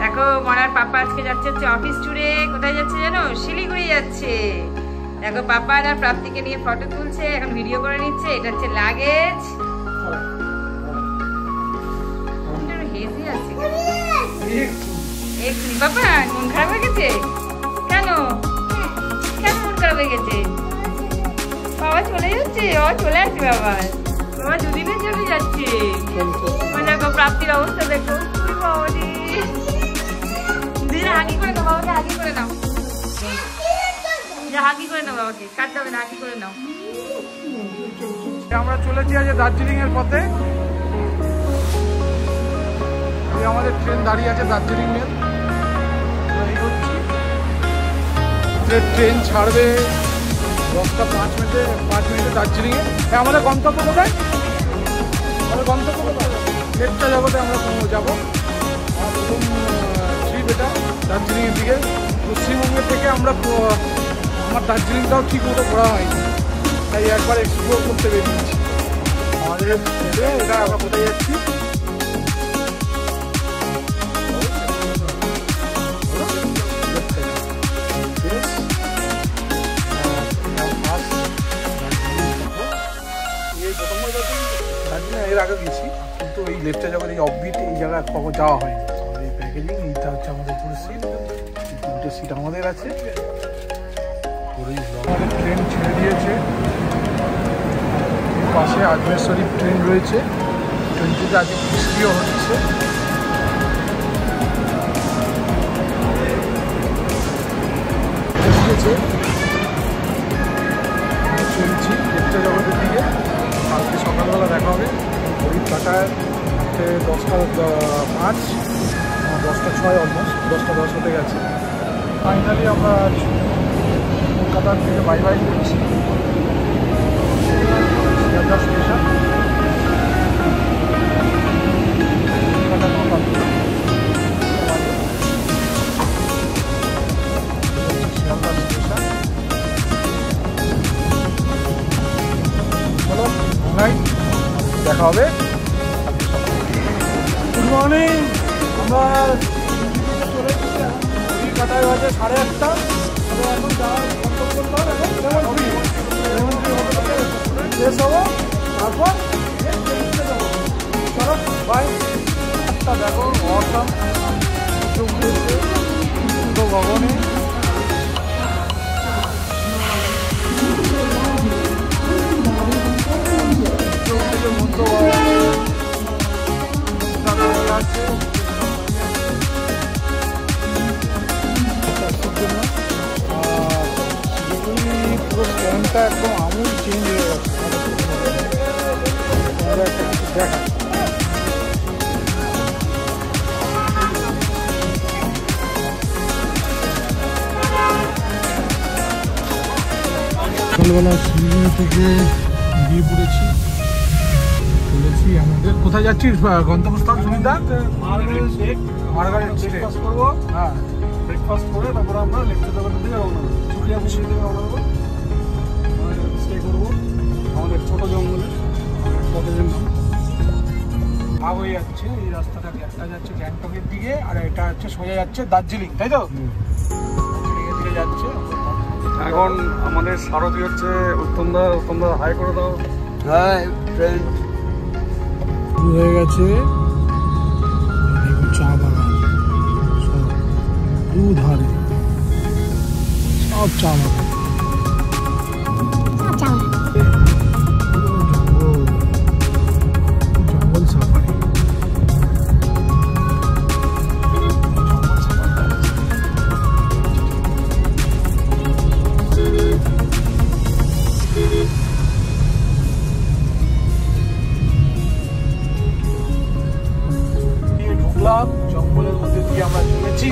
দেখো মনার পাপা আজকে যাচ্ছে হচ্ছে অফিস ট্যুরে। কোথায় যাচ্ছে জানো? শিলিগুড়ি যাচ্ছে। দেখো পাপা আর প্রাপ্তিকে নিয়ে ফটো তুলছে, এখন ভিডিও করে নিচ্ছে। এটা হচ্ছে লাগেজ। হেজি আছে এক্ষুনি। বাবা মন খারাপ হয়ে গেছে কেন? কেন মন খারাপ হয়ে গেছে? বাবা চলে যাচ্ছে। বাবা চলে আসবে আবার। বাবা দুদিনের জন্য যাচ্ছে। দেখো প্রাপ্তির অবস্থা দেখো। হাগি করে দাও বাবাকে, হাগি করে নাও। হাগি করে নাও বাবাকে, কাটতে হবে না, হাগি করে নাও। আমরা চলেছি আজ দার্জিলিং এর পথে। আমাদের ট্রেন দাঁড়িয়ে আছে দার্জিলিং মেল। ট্রেন ছাড়বে 10টা 5 মিনিটে দার্জিলিং এ। আমাদের গন্তব্য কোথায়? আমাদের গন্তব্য কোথায়? লেপচা জগতে আমরা যাবো। আমার প্রথম ট্রিপ এটা দার্জিলিংয়ের দিকে। পশ্চিমবঙ্গের থেকে আমার দার্জিলিংটাও ঠিক মতো ঘোরা হয়নি, তাই একবার এক্সপ্লোর করতে বেরিয়েছি। আমাদের এটা আমরা কোথায় যাচ্ছি? এর আগে গেছি, কিন্তু এই লেপচা জগৎ এই অফবিট এই জায়গায় কখন যাওয়া হয়নি। এই প্যাকেজিং এইটা হচ্ছে আমাদের পুরো সিট। দুটো সিট আমাদের আছে। আমাদের ট্রেন ছেড়ে দিয়েছে। পাশে আজমের শরীফ ট্রেন রয়েছে। ট্রেনটিতে আজকে বৃষ্টিও হচ্ছে। চলছি লেপচা জগতের দিকে। কালকে সকালবেলা দেখা হবে। ঘড়ির কাটায় 10টা 5, 10টা 6 অলমোস্ট 10টা 10 হতে গেছে। ফাইনালি আমরা কলকাতার থেকে বাই বাই করছি। শিয়ালদা স্টেশন দেখা হবে। Good morning. আমরা চলে এসেছি। কাটায় বাজে 8:30। এখন যাওয়ার গন্তব্য শেষ হবো, তারপর চলো বাই। দেখো অসম উঠেছে দুটো ভবনে। পুরো স্ট্যান্ডটা একদম আমূল চেঞ্জ হয়ে গেছে। একটা কিছু দেখা সকালবেলা শিলিগুড়ি থেকে বেরিয়ে পড়েছি। চলেছি আমাদের কোথায় যাচ্ছিস? গন্তব্যস্থল সুবিধা মার্গারেট ব্রেকফাস্ট করবো। হ্যাঁ ব্রেকফাস্ট করে তারপরে আমরা লেকচার জগতের দিকে রওনা দেবো। শুক্রিয়া পুকুরের দিকে রওনা দেবো। স্টে করবো আমাদের ছোটো জঙ্গলে। কতজন ভাগ হয়ে যাচ্ছে। এই রাস্তাটা একটা যাচ্ছে গ্যাংটকের দিকে, আর এটা হচ্ছে সোজা যাচ্ছে দার্জিলিং, তাই তো? দার্জিলিংয়ের দিকে যাচ্ছে। এখন আমাদের সারথি হচ্ছে উত্তমদা। উত্তমদা হাই করে দাও। Hi friend. শুরু হয়ে গেছে চা বাগান, সব দুধারে সব চা বাগান। জঙ্গল সাফারি। জঙ্গলের মধ্যে দিয়ে আমরা চলেছি।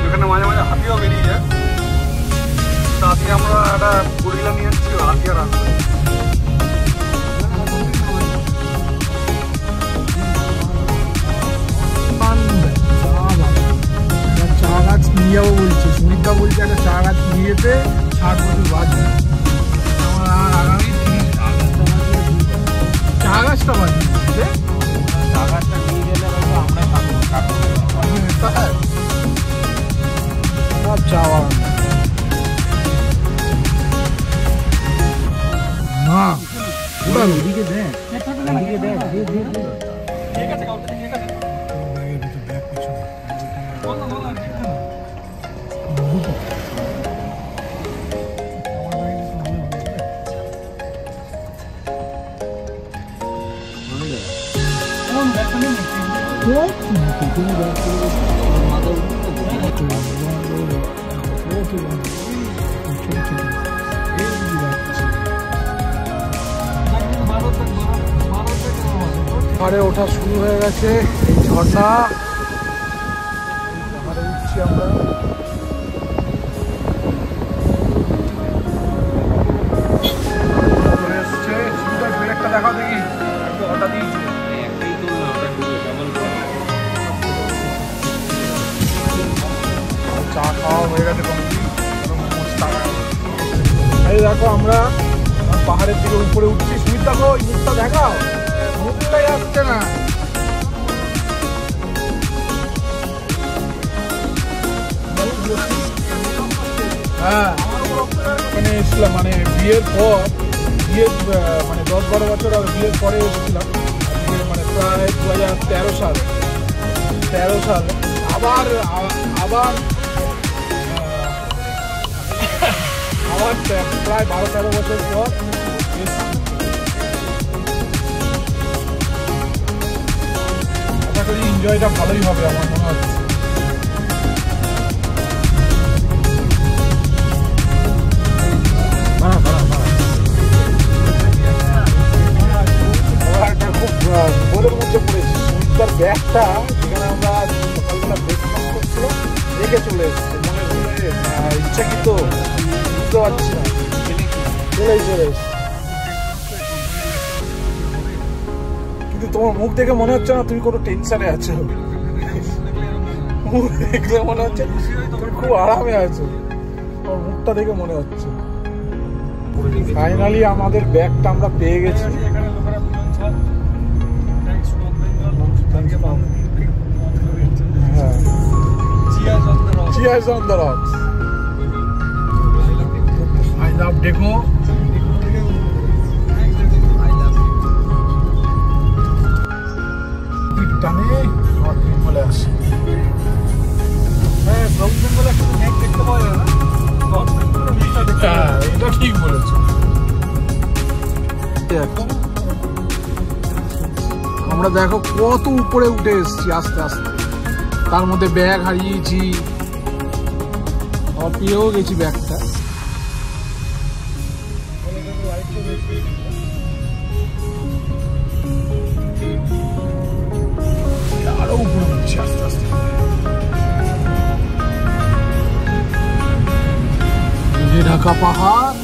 এখানে মাঝে মাঝে হাতিও বেরিয়ে যায়। আজকে আমরা একটা গরিলা নিয়ে এসেছি, হাতি আর আসবে। চা গাছ নিয়ে যাবো বলছে, সুমিতদা বলছে একটা চা গাছ নিয়ে যেতে 60 বছর বাদ। আমার আগামী 30 চা গাছটা বানিয়েছে চা গাছটা নিয়ে গেলে আমরা সব চা বাগান না এদিকে দেখ এদিকে দেখ ঠিক আছে ঠিক আছে পাহাড়ে ওঠা শুরু হয়ে গেছে। এই ঝর্ণা পাহাড়ে উঠছি আমরা। চলে এসছে শুরুটা ব্রেকটা দেখাও দেখি একটু হঠাৎ দিয়েছে চা খাওয়া হয়ে গেছে এই দেখো আমরা পাহাড়ের দিকে উপরে উঠছি। সুমিত দেখো ওই মুখটা দেখাও, মুখটাই আসছে না। হ্যাঁ ওখানে এসেছিলাম মানে বিয়ের পর, বিয়ের মানে 10-12 বছর বিয়ের পরে এসেছিলাম মানে প্রায় 2013 সাল আবার প্রায় 12-13 বছর পর আশা করি এনজয়টা ভালোই হবে আমার মনে হচ্ছে। খুব বোরের মধ্যে পড়েছি। সুমিতার ব্যাগটা যেখানে আমরা সকালবেলা ব্রেকফাস্ট করছিলাম রেখে চলে এসেছে, মনে ইচ্ছাকৃত বুঝতে পারছি না, চলে এসেছে। কিন্তু তোমার মুখ দেখে মনে হচ্ছে না তুমি কোনো টেনশনে আছো, মুখ দেখলে মনে হচ্ছে তুমি খুব আরামে আছো, তোমার মুখটা দেখে মনে হচ্ছে। ফাইনালি আমাদের ব্যাগটা আমরা পেয়ে গেছি। Cheers on the rocks. I love Deco. টানে বলে আসে। হ্যাঁ প্রবলেম বলে একটা নেট দেখতে পাওয়া যায় না, এটা ঠিক বলেছো। আমরা দেখো কত উপরে উঠে এসেছি আস্তে আস্তে, তার মধ্যে ব্যাগ হারিয়েছি, আর পেয়েও গেছি ব্যাগটা। আরো উপরে উঠছি আস্তে আস্তে। ঢাকা পাহাড়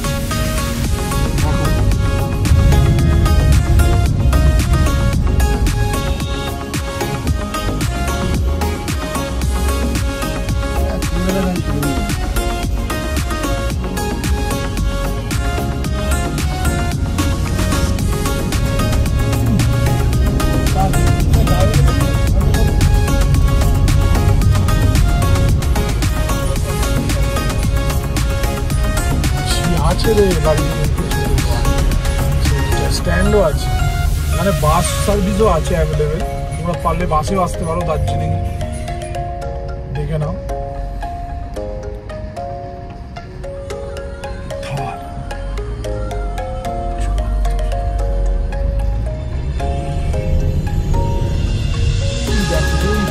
স্ট্যান্ডও আছে, মানে বাস সার্ভিসও আছে অ্যাভেলেবেল, তোমরা পারলে বাসেও আসতে পারো দার্জিলিং, দেখে নাও।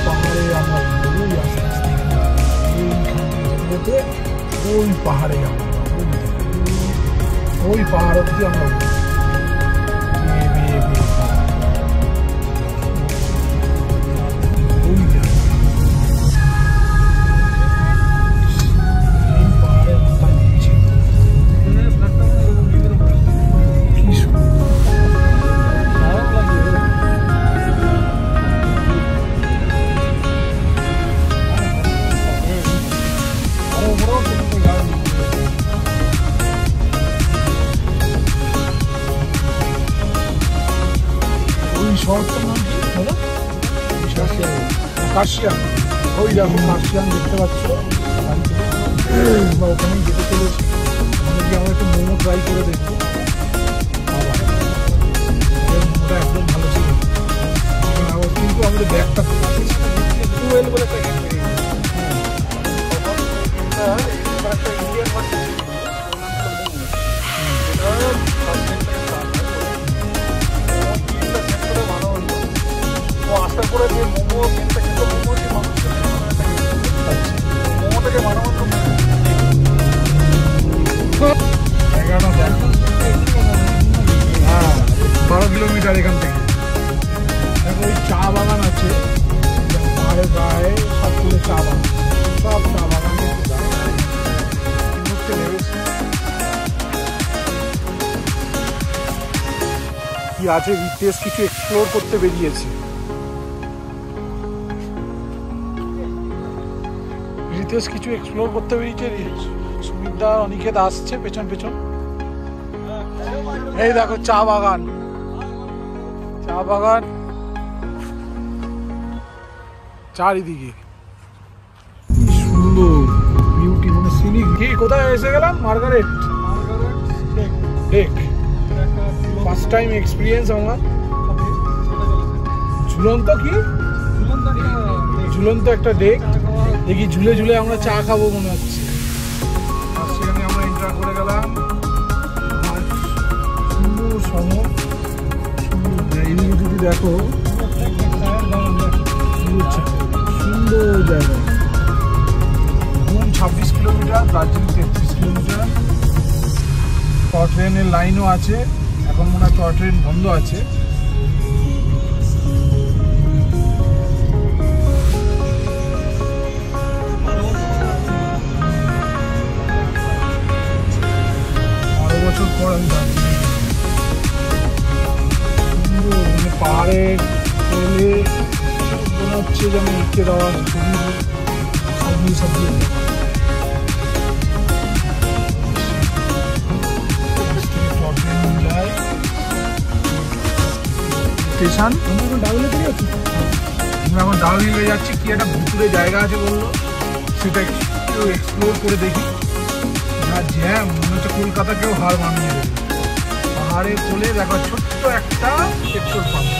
পাহাড়ে আমরা আস্তে আস্তে ওই পাহাড়ে আমরা ওই পাহাড় অব্দি আমরা ওই শহরটার নাম কি দাদা? কার্শিয়াং। ওই দেখো কার্শিয়াং দেখতে পাচ্ছ, আমরা ওখানেই যেতে চলেছি। ওখানে গিয়ে আমরা একটু মোমো ট্রাই করে দেখবো। মোমোটা একদম ভালো ছিল, কিন্তু আমাদের ব্যাগটা টুয়েল বলে একটা গেম পেয়ে গেছে। আশা করে যে মোমো গেমটা কিন্তু মোমো যে মোমোটাকে বানানো 12 কিলোমিটার এখান থেকে। দেখো ওই চা বাগান আছে, পাহাড়ের গায়ে সবগুলো চা বাগান, সব চা বাগান কি আছে। রিতেশ কিছু এক্সপ্লোর করতে বেরিয়েছে। সুমিতদা অনিকেত আসছে পেছন পেছন। এই দেখো চা বাগান, চা বাগান চারিদিকে কি সুন্দর বিউটি, মানে সিনিক। কি কোথায় এসে গেলাম? Margaret lake. First time experience আমার। ঝুলন্ত কি ঝুলন্ত একটা ডেক, দেখি ঝুলে ঝুলে আমরা চা খাবো মনে হচ্ছে। আর সেখানে আমরা এন্টার করে গেলাম। সুন্দর সময়, সুন্দর যদি দেখো, সুন্দর জায়গা। 26 কিলোমিটার, দার্জিলিং 33 কিলোমিটার। টয় ট্রেনের লাইনও আছে, এখন মনে হয় টয় ট্রেন বন্ধ আছে। বছর পর আমি দার্জিলিং, সুন্দর মানে পাহাড়ের কোলে মনে হচ্ছে যেন এঁকে দেওয়া ছবি সবজি সবজি। স্টেশন আমরা এখন ডাউনহিলে যাচ্ছি। কি একটা ভুতুরে জায়গা আছে বললো, সেটা একটু এক্সপ্লোর করে দেখি। জ্যাম মনে হচ্ছে কলকাতাকেও হার মানিয়ে দেবে। পাহাড়ের কোলে দেখো ছোট্ট একটা পেট্রোল পাম্প,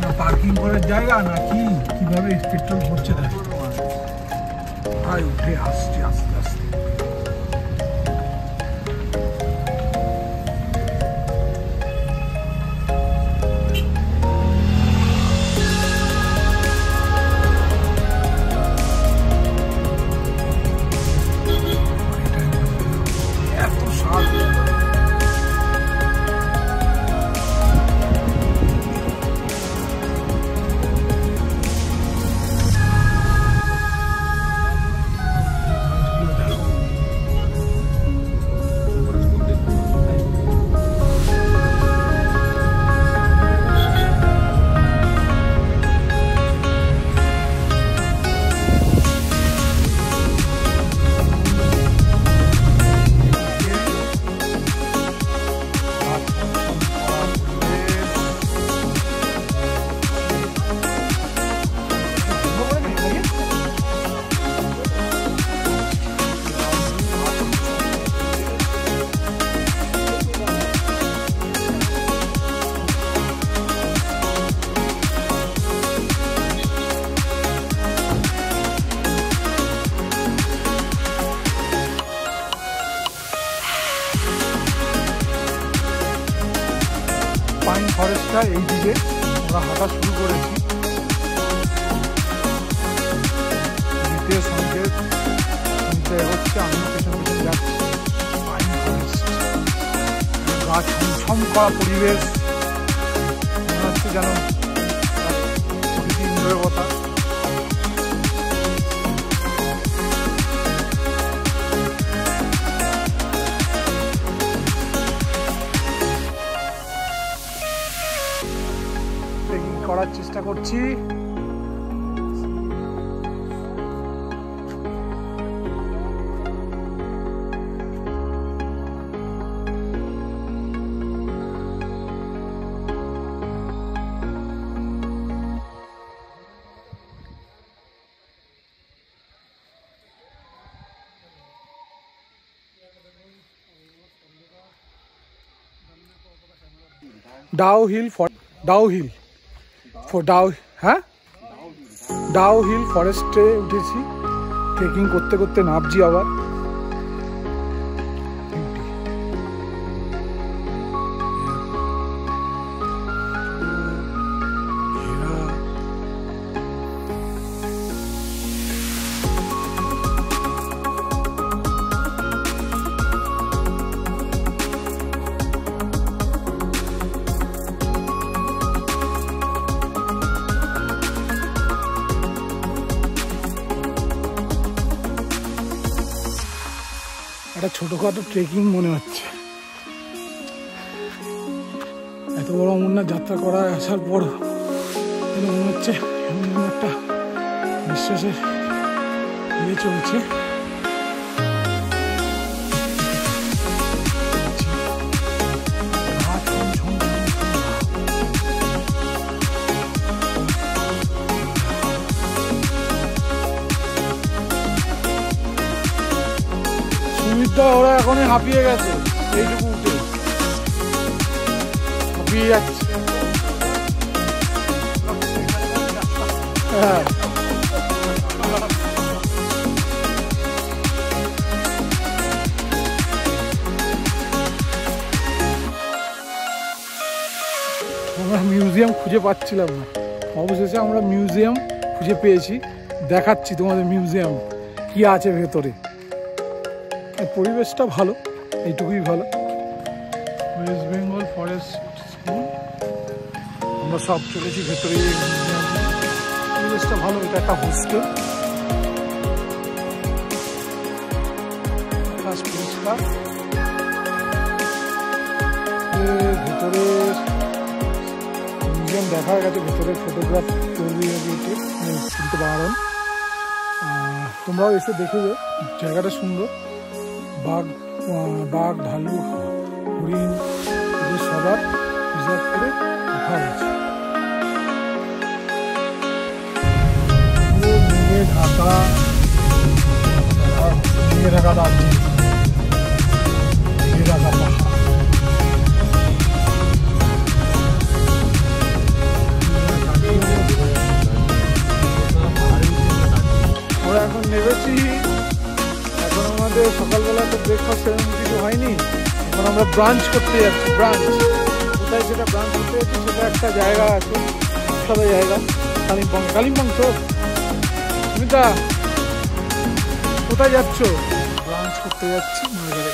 না পার্কিং করার জায়গা না কি, কিভাবে পেট্রোল ভরছে দেখো। আর উঠে আসছে আস্তে আস্তে। পাইন ফরেস্টটা এইদিকে আমরা হাঁটা শুরু করেছি। দ্বিতীয় সংকেত শুনতে এগোচ্ছে, আমিও পেছন পেছন যাচ্ছি। পাইন ফরেস্ট, গাছ ছমছম করা পরিবেশ, মনে হচ্ছে যেন ইন্দ্রের কথা। করার চেষ্টা করছি। ডাউহিল ফরেস্টে উঠেছি, ট্রেকিং করতে করতে নামছি আবার। একটা ছোটখাটো ট্রেকিং মনে হচ্ছে। এত বড় অমরনাথ যাত্রা করা আসার পর মনে হচ্ছে একটা বিশ্বাসের ইয়ে চলছে। ওরা এখন হাঁপিয়ে গেছে, এইটুকু উঠে হাঁপিয়ে যাচ্ছে। হ্যাঁ, আমরা মিউজিয়াম খুঁজে পাচ্ছিলাম না, অবশেষে আমরা মিউজিয়াম খুঁজে পেয়েছি। দেখাচ্ছি তোমাদের মিউজিয়াম কি আছে ভেতরে। পরিবেশটা ভালো, এইটুকুই ভালো। ওয়েস্ট বেঙ্গল ফরেস্ট স্কুল, আমরা সব চলেছি ভেতরে। পরিবেশটা ভালো, এটা একটা হোস্টেল, পরিষ্কার। ভেতরে মিউজিয়াম দেখা গেছে, ভেতরে ফটোগ্রাফ তুলতে পারেন, তোমরাও এসে দেখে যাও, জায়গাটা সুন্দর। বাঘ, ভালু, হরিণ এদের সবার রিজার্ভ করে রাখা হয়েছে। ঢাকা দার্জিলিং, আমরা এখন নেমেছি। এখন আমাদের সকালবেলা তো ব্রেকফাস্ট সেরকম কিছু হয়নি, এখন আমরা ব্রাঞ্চ করতে যাচ্ছি। ব্রাঞ্চ কোথায় সেটা ব্রাঞ্চ করতে যাচ্ছি, সেটা একটা জায়গা আছে, সাদা জায়গা, কালিম্পং। তো সুমিতা কোথায় যাচ্ছ? ব্রাঞ্চ করতে যাচ্ছি মাঝারে।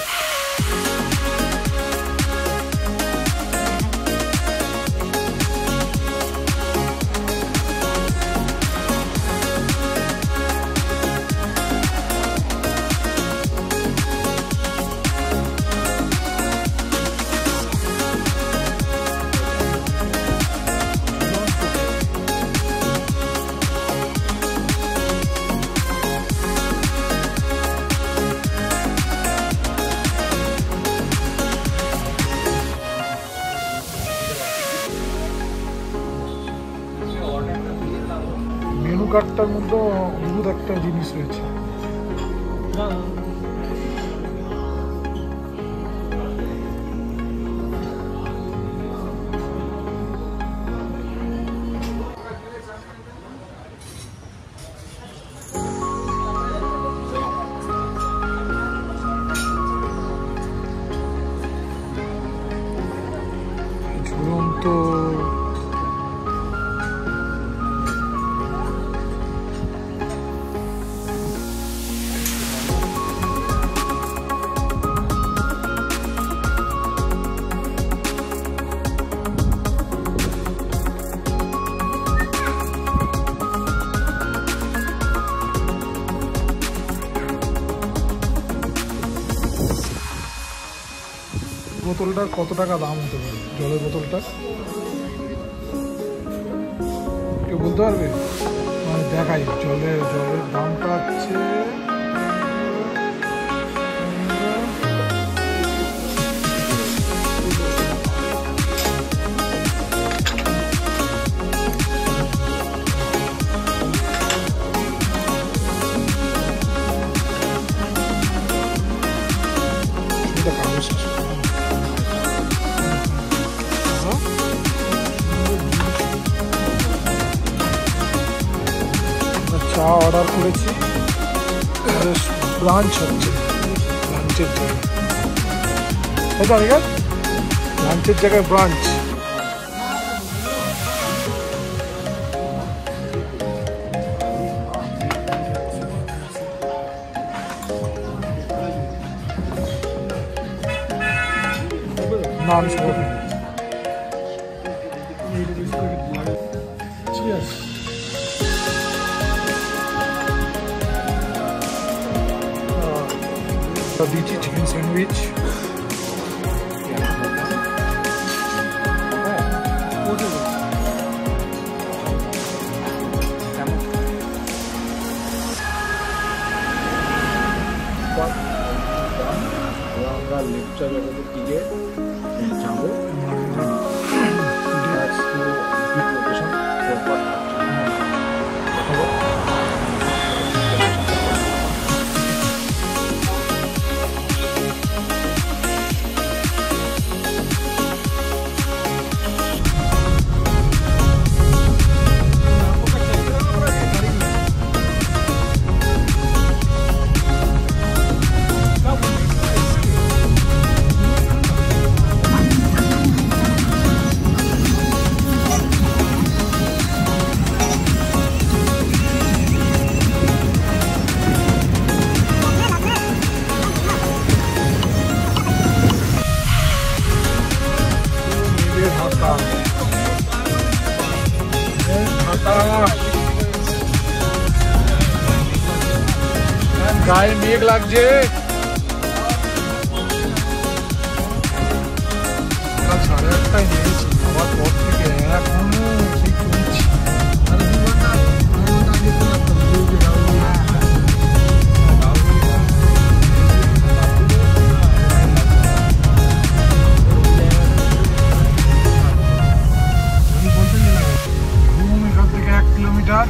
কার্ডটার মধ্যে অদ্ভুত একটা জিনিস রয়েছে। ঝুলন্ত বোতলটার কত টাকা দাম হতে পারে? জলের বোতলটা কেউ বলতে পারবে? মানে দেখাই, জলের দামটা হচ্ছে চা অর্ডার করেছি, লাঞ্চ হচ্ছে, লাঞ্চের জায়গায়, তাই তো অনেক লাঞ্চের জায়গায় ব্রাঞ্চ। নান সবাই Cheers. Dici chicken sandwich. আমরা লেকচার জায়গাতে দিকে যাবো। গায়ে মেঘ লাগছে, সাড়ে আটটায় নিয়েছি, আমার পর থেকে এখনো সেই চলছি। এখান থেকে 1 কিলোমিটার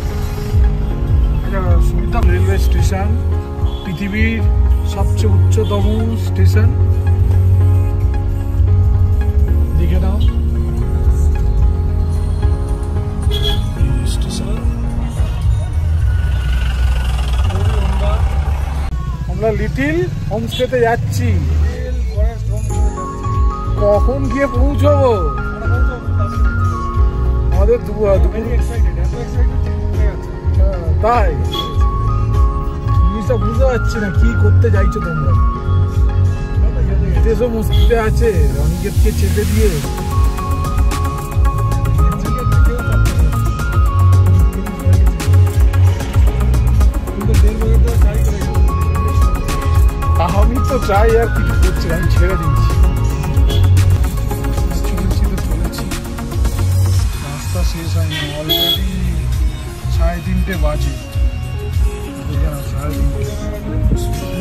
সুবিধা। রেলওয়ে স্টেশন পৃথিবীর সবচেয়ে উচ্চতম স্টেশন, দেখে নাও স্টেশন। আমরা লিটিল হোমস্টেতে যাচ্ছি, কখন গিয়ে পৌঁছবো? আমাদের তাই জিনিসটা বুঝতে পারছি না কি করতে চাইছো তোমরা। দেশও মস্তিতে আছে, অনিকেতকে চেপে দিয়ে আমি তো চাই আর কিছু করছি, আমি ছেড়ে দিচ্ছি। চলেছি, রাস্তা শেষ হয়নি, অলরেডি 3:30 বাজে।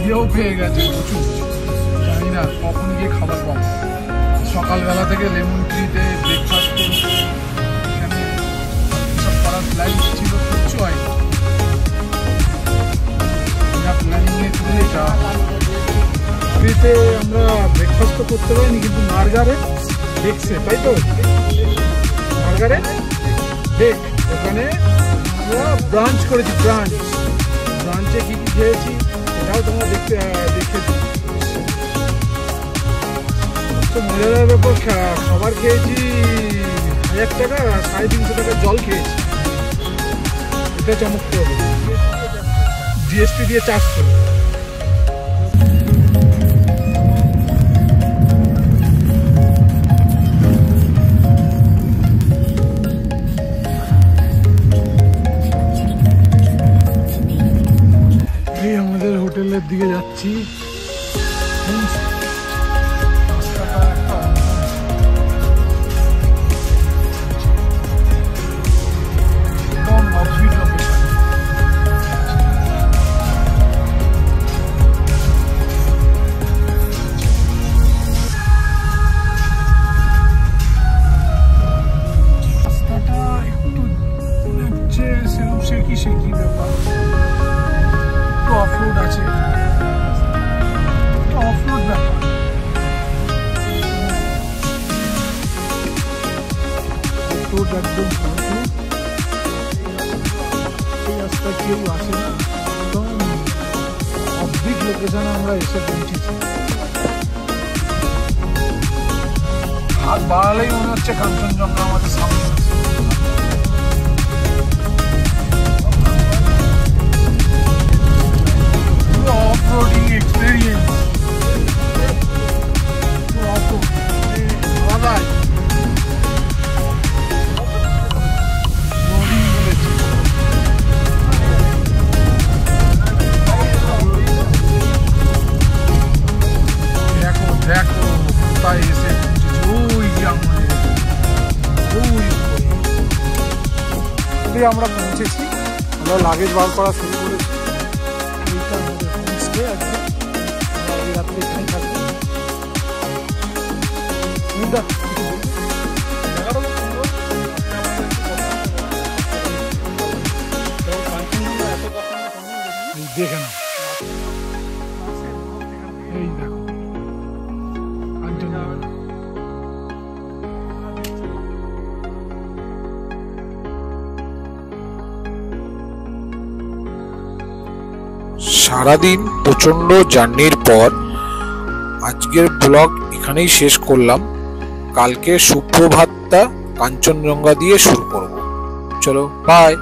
ইয়েও পেয়ে গেছে প্রচুর, জানি না কখন গিয়ে খাবার পাবো। সকালবেলা থেকে লেমন ট্রিতে ব্রেকফাস্ট করবো, এখানে সব করার প্ল্যান ছিল, কিচ্ছু হয়নি। প্ল্যানিংয়ে চলে যাওয়া ট্রিতে আমরা ব্রেকফাস্ট তো করতে পারিনি, কিন্তু মার্গারেট দেখছে, তাই তো মার্গারেট দেখ, ওখানে আমরা ব্রাঞ্চ করেছি। ব্রাঞ্চে কি কি খেয়েছি এটাও তোমরা দেখেছি। মজাদার ব্যাপার, খাবার খেয়েছি 1000 টাকা আর 350 টাকার জল খেয়েছি, এটা চমৎকার। জিএসটি দিয়ে 400। আমাদের হোটেলের দিকে যাচ্ছি। আশেপাশে কেউ আসে না, একদম অবভিক লোকেশনে আমরা এসে পৌঁছেছি। হাত বাড়ালেই মনে হচ্ছে কাঞ্চনজঙ্ঘা আমাদের সামনে। অফরোডিং এক্সপেরিয়েন্স আলাদাই। দেখো কোথায় এসে ওই ওই আমরা পৌঁছেছি। আমরা লাগেজ বার করা শুরু করেছি। এইটা আমাদের হোমস্টে আছে, আমরা রাত্রে এখানে থাকবো। দেখে না, এই দেখো সারাদিন প্রচন্ড জার্নির পর আজকের ব্লগ এখানেই শেষ করলাম। কালকে সুপ্রভাতটা কাঞ্চনজঙ্ঘা দিয়ে শুরু করব। চলো বাই।